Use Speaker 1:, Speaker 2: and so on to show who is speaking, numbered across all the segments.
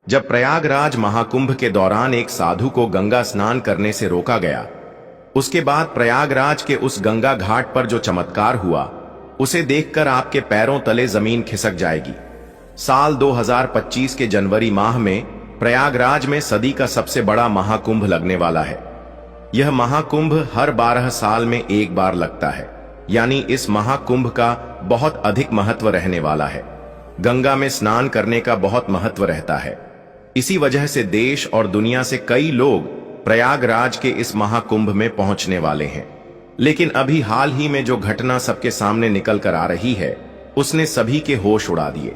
Speaker 1: जब प्रयागराज महाकुंभ के दौरान एक साधु को गंगा स्नान करने से रोका गया, उसके बाद प्रयागराज के उस गंगा घाट पर जो चमत्कार हुआ, उसे देखकर आपके पैरों तले जमीन खिसक जाएगी। साल 2025 के जनवरी माह में प्रयागराज में सदी का सबसे बड़ा महाकुंभ लगने वाला है। यह महाकुंभ हर 12 साल में एक बार लगता है, यानी इस महाकुंभ का बहुत अधिक महत्व रहने वाला है। गंगा में स्नान करने का बहुत महत्व रहता है। इसी वजह से देश और दुनिया से कई लोग प्रयागराज के इस महाकुंभ में पहुंचने वाले हैं। लेकिन अभी हाल ही में जो घटना सबके सामने निकल कर आ रही है, उसने सभी के होश उड़ा दिए।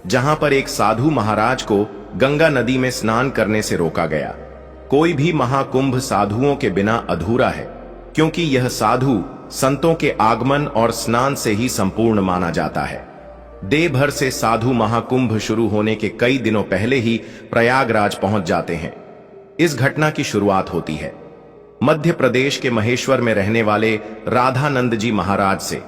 Speaker 1: जहां पर एक साधु महाराज को गंगा नदी में स्नान करने से रोका गया। कोई भी महाकुंभ साधुओं के बिना अधूरा है, क्योंकि यह साधु संतों के आगमन और स्नान से ही संपूर्ण माना जाता है। देवभर से साधु महाकुंभ शुरू होने के कई दिनों पहले ही प्रयागराज पहुंच जाते हैं। इस घटना की शुरुआत होती है मध्य प्रदेश के महेश्वर में रहने वाले राधानंद जी महाराज से।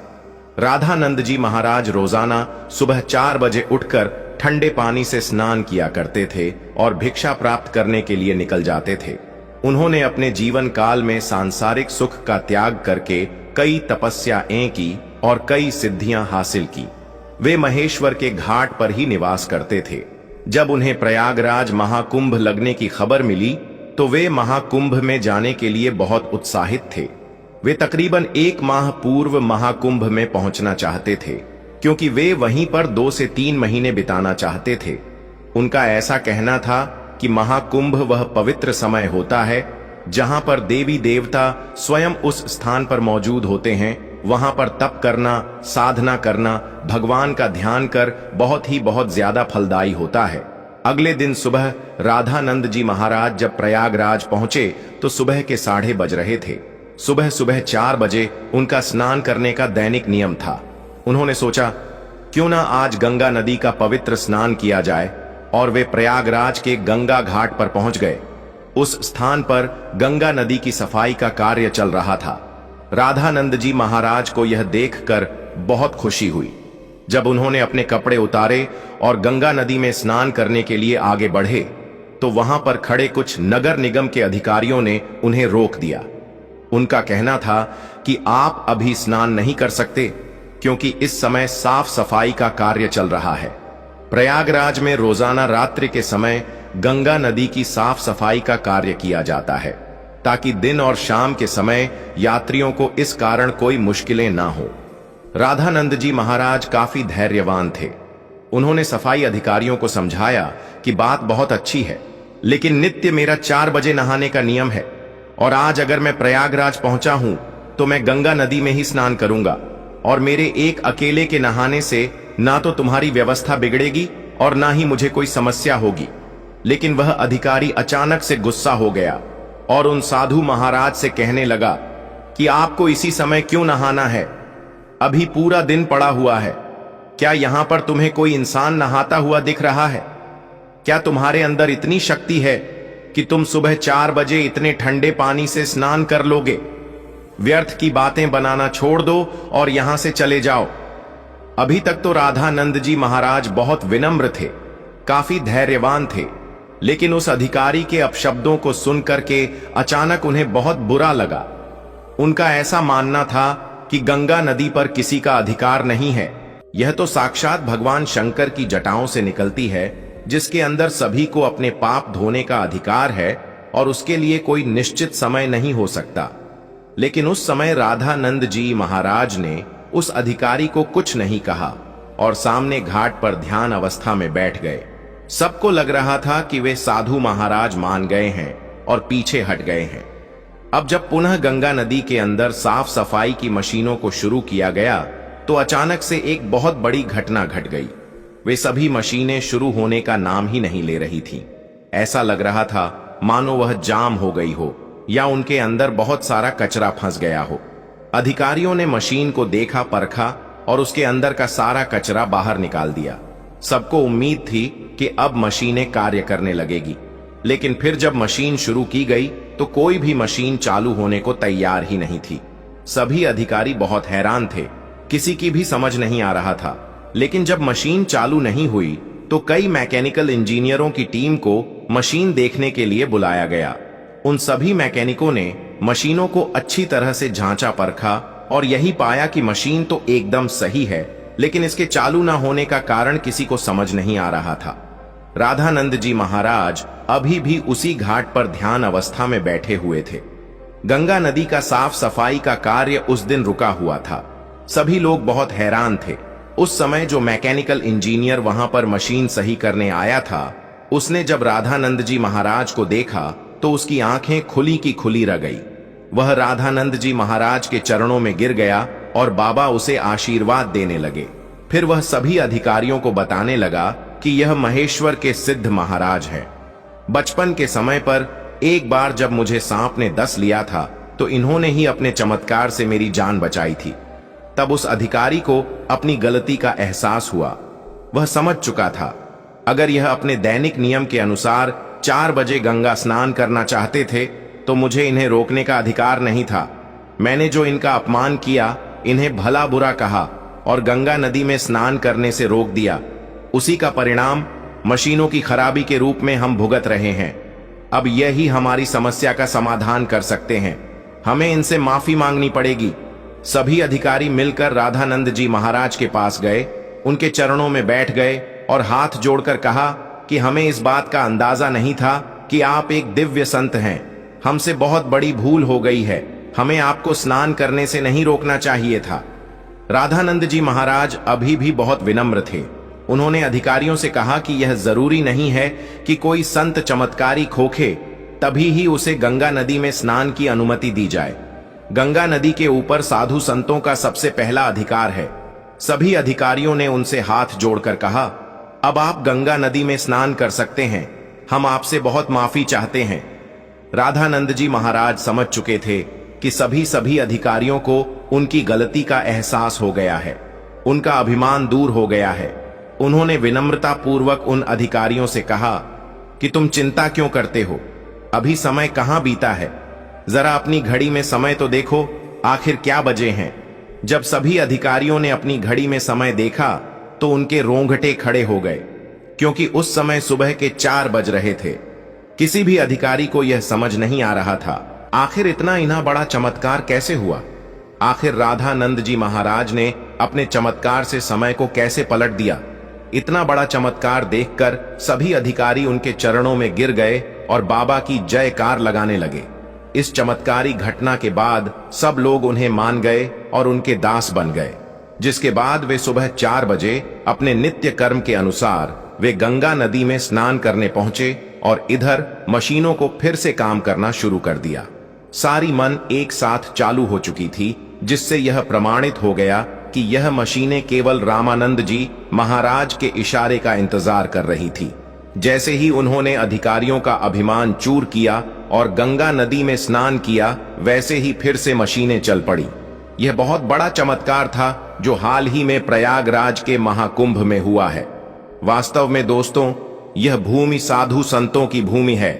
Speaker 1: राधानंद जी महाराज रोजाना सुबह 4 बजे उठकर ठंडे पानी से स्नान किया करते थे और भिक्षा प्राप्त करने के लिए निकल जाते थे। उन्होंने अपने जीवन काल में सांसारिक सुख का त्याग करके कई तपस्याएं की और कई सिद्धियां हासिल की। वे महेश्वर के घाट पर ही निवास करते थे। जब उन्हें प्रयागराज महाकुंभ लगने की खबर मिली, तो वे महाकुंभ में जाने के लिए बहुत उत्साहित थे। वे तकरीबन 1 माह पूर्व महाकुंभ में पहुंचना चाहते थे, क्योंकि वे वहीं पर 2 से 3 महीने बिताना चाहते थे। उनका ऐसा कहना था कि महाकुंभ वह पवित्र समय होता है जहां पर देवी देवता स्वयं उस स्थान पर मौजूद होते हैं। वहां पर तप करना, साधना करना, भगवान का ध्यान कर बहुत ज्यादा फलदायी होता है। अगले दिन सुबह राधानंद जी महाराज जब प्रयागराज पहुंचे तो सुबह के 8:30 बज रहे थे। सुबह 4 बजे उनका स्नान करने का दैनिक नियम था। उन्होंने सोचा, क्यों ना आज गंगा नदी का पवित्र स्नान किया जाए, और वे प्रयागराज के गंगा घाट पर पहुंच गए। उस स्थान पर गंगा नदी की सफाई का कार्य चल रहा था। राधानंद जी महाराज को यह देखकर बहुत खुशी हुई। जब उन्होंने अपने कपड़े उतारे और गंगा नदी में स्नान करने के लिए आगे बढ़े, तो वहां पर खड़े कुछ नगर निगम के अधिकारियों ने उन्हें रोक दिया। उनका कहना था कि आप अभी स्नान नहीं कर सकते, क्योंकि इस समय साफ सफाई का कार्य चल रहा है। प्रयागराज में रोजाना रात्रि के समय गंगा नदी की साफ सफाई का कार्य किया जाता है, ताकि दिन और शाम के समय यात्रियों को इस कारण कोई मुश्किलें ना हो। राधानंद जी महाराज काफी धैर्यवान थे। उन्होंने सफाई अधिकारियों को समझाया कि बात बहुत अच्छी है, लेकिन नित्य मेरा 4 बजे नहाने का नियम है, और आज अगर मैं प्रयागराज पहुंचा हूं तो मैं गंगा नदी में ही स्नान करूंगा, और मेरे एक अकेले के नहाने से ना तो तुम्हारी व्यवस्था बिगड़ेगी और ना ही मुझे कोई समस्या होगी। लेकिन वह अधिकारी अचानक से गुस्सा हो गया और उन साधु महाराज से कहने लगा कि आपको इसी समय क्यों नहाना है? अभी पूरा दिन पड़ा हुआ है। क्या यहां पर तुम्हें कोई इंसान नहाता हुआ दिख रहा है? क्या तुम्हारे अंदर इतनी शक्ति है कि तुम सुबह 4 बजे इतने ठंडे पानी से स्नान कर लोगे? व्यर्थ की बातें बनाना छोड़ दो और यहां से चले जाओ। अभी तक तो राधानंद जी महाराज बहुत विनम्र थे, काफी धैर्यवान थे, लेकिन उस अधिकारी के अपशब्दों को सुन करके अचानक उन्हें बहुत बुरा लगा। उनका ऐसा मानना था कि गंगा नदी पर किसी का अधिकार नहीं है। यह तो साक्षात भगवान शंकर की जटाओं से निकलती है, जिसके अंदर सभी को अपने पाप धोने का अधिकार है, और उसके लिए कोई निश्चित समय नहीं हो सकता। लेकिन उस समय राधानंद जी महाराज ने उस अधिकारी को कुछ नहीं कहा और सामने घाट पर ध्यान अवस्था में बैठ गए। सबको लग रहा था कि वे साधु महाराज मान गए हैं और पीछे हट गए हैं। अब जब पुनः गंगा नदी के अंदर साफ सफाई की मशीनों को शुरू किया गया, तो अचानक से एक बहुत बड़ी घटना घट गई। वे सभी मशीनें शुरू होने का नाम ही नहीं ले रही थीं। ऐसा लग रहा था मानो वह जाम हो गई हो, या उनके अंदर बहुत सारा कचरा फंस गया हो। अधिकारियों ने मशीन को देखा परखा और उसके अंदर का सारा कचरा बाहर निकाल दिया। सबको उम्मीद थी कि अब मशीनें कार्य करने लगेगी, लेकिन फिर जब मशीन शुरू की गई तो कोई भी मशीन चालू होने को तैयार ही नहीं थी। सभी अधिकारी बहुत हैरान थे, किसी की भी समझ नहीं आ रहा था। लेकिन जब मशीन चालू नहीं हुई तो कई मैकेनिकल इंजीनियरों की टीम को मशीन देखने के लिए बुलाया गया। उन सभी मैकेनिकों ने मशीनों को अच्छी तरह से जांचा परखा और यही पाया कि मशीन तो एकदम सही है, लेकिन इसके चालू न होने का कारण किसी को समझ नहीं आ रहा था। राधानंद जी महाराज अभी भी उसी घाट पर ध्यान अवस्था में बैठे हुए थे। गंगा नदी का साफ सफाई का कार्य उस दिन रुका हुआ था। सभी लोग बहुत हैरान थे। उस समय जो मैकेनिकल इंजीनियर वहां पर मशीन सही करने आया था, उसने जब राधानंद जी महाराज को देखा तो उसकी आंखें खुली की खुली रह गई। वह राधानंद जी महाराज के चरणों में गिर गया और बाबा उसे आशीर्वाद देने लगे। फिर वह सभी अधिकारियों को बताने लगा कि यह महेश्वर के सिद्ध महाराज है। बचपन के समय पर एक बार जब मुझे सांप ने डस लिया था तो इन्होंने ही अपने चमत्कार से मेरी जान बचाई थी। तब उस अधिकारी को अपनी गलती का एहसास हुआ। वह समझ चुका था, अगर यह अपने दैनिक नियम के अनुसार 4 बजे गंगा स्नान करना चाहते थे तो मुझे इन्हें रोकने का अधिकार नहीं था। मैंने जो इनका अपमान किया, इन्हें भला बुरा कहा और गंगा नदी में स्नान करने से रोक दिया, उसी का परिणाम मशीनों की खराबी के रूप में हम भुगत रहे हैं। अब यही हमारी समस्या का समाधान कर सकते हैं। हमें इनसे माफी मांगनी पड़ेगी। सभी अधिकारी मिलकर राधानंद जी महाराज के पास गए, उनके चरणों में बैठ गए और हाथ जोड़कर कहा कि हमें इस बात का अंदाजा नहीं था कि आप एक दिव्य संत हैं। हमसे बहुत बड़ी भूल हो गई है। हमें आपको स्नान करने से नहीं रोकना चाहिए था। राधानंद जी महाराज अभी भी बहुत विनम्र थे। उन्होंने अधिकारियों से कहा कि यह जरूरी नहीं है कि कोई संत चमत्कारी खोखे तभी ही उसे गंगा नदी में स्नान की अनुमति दी जाए। गंगा नदी के ऊपर साधु संतों का सबसे पहला अधिकार है। सभी अधिकारियों ने उनसे हाथ जोड़कर कहा, अब आप गंगा नदी में स्नान कर सकते हैं। हम आपसे बहुत माफी चाहते हैं। राधानंद जी महाराज समझ चुके थे कि सभी अधिकारियों को उनकी गलती का एहसास हो गया है। उनका अभिमान दूर हो गया है। उन्होंने विनम्रता पूर्वक उन अधिकारियों से कहा कि तुम चिंता क्यों करते हो? अभी समय कहां बीता है? जरा अपनी घड़ी में समय तो देखो, आखिर क्या बजे हैं? जब सभी अधिकारियों ने अपनी घड़ी में समय देखा तो उनके रोंगटे खड़े हो गए, क्योंकि उस समय सुबह के 4 बज रहे थे। किसी भी अधिकारी को यह समझ नहीं आ रहा था, आखिर इतना इतना बड़ा चमत्कार कैसे हुआ? आखिर राधानंद जी महाराज ने अपने चमत्कार से समय को कैसे पलट दिया? इतना बड़ा चमत्कार देखकर सभी अधिकारी उनके चरणों में गिर गए और बाबा की जयकार लगाने लगे। इस चमत्कारी घटना के बाद सब लोग उन्हें मान गए और उनके दास बन गए, जिसके बाद वे सुबह 4 बजे अपने नित्य कर्म के अनुसार वे गंगा नदी में स्नान करने पहुंचे और इधर मशीनों को फिर से काम करना शुरू कर दिया। सारी मन एक साथ चालू हो चुकी थी, जिससे यह प्रमाणित हो गया कि यह मशीनें केवल रामानंद जी महाराज के इशारे का इंतजार कर रही थी। जैसे ही उन्होंने अधिकारियों का अभिमान चूर किया और गंगा नदी में स्नान किया, वैसे ही फिर से मशीनें चल पड़ी। यह बहुत बड़ा चमत्कार था जो हाल ही में प्रयागराज के महाकुंभ में हुआ है। वास्तव में दोस्तों, यह भूमि साधु संतों की भूमि है।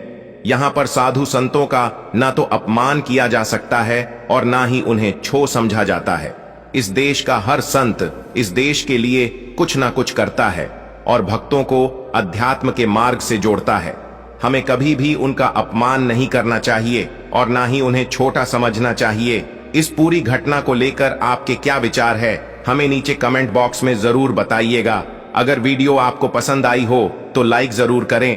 Speaker 1: यहाँ पर साधु संतों का ना तो अपमान किया जा सकता है और ना ही उन्हें छो समझा जाता है। इस देश का हर संत इस देश के लिए कुछ ना कुछ करता है और भक्तों को अध्यात्म के मार्ग से जोड़ता है। हमें कभी भी उनका अपमान नहीं करना चाहिए और ना ही उन्हें छोटा समझना चाहिए। इस पूरी घटना को लेकर आपके क्या विचार है, हमें नीचे कमेंट बॉक्स में जरूर बताइएगा। अगर वीडियो आपको पसंद आई हो तो लाइक जरूर करें।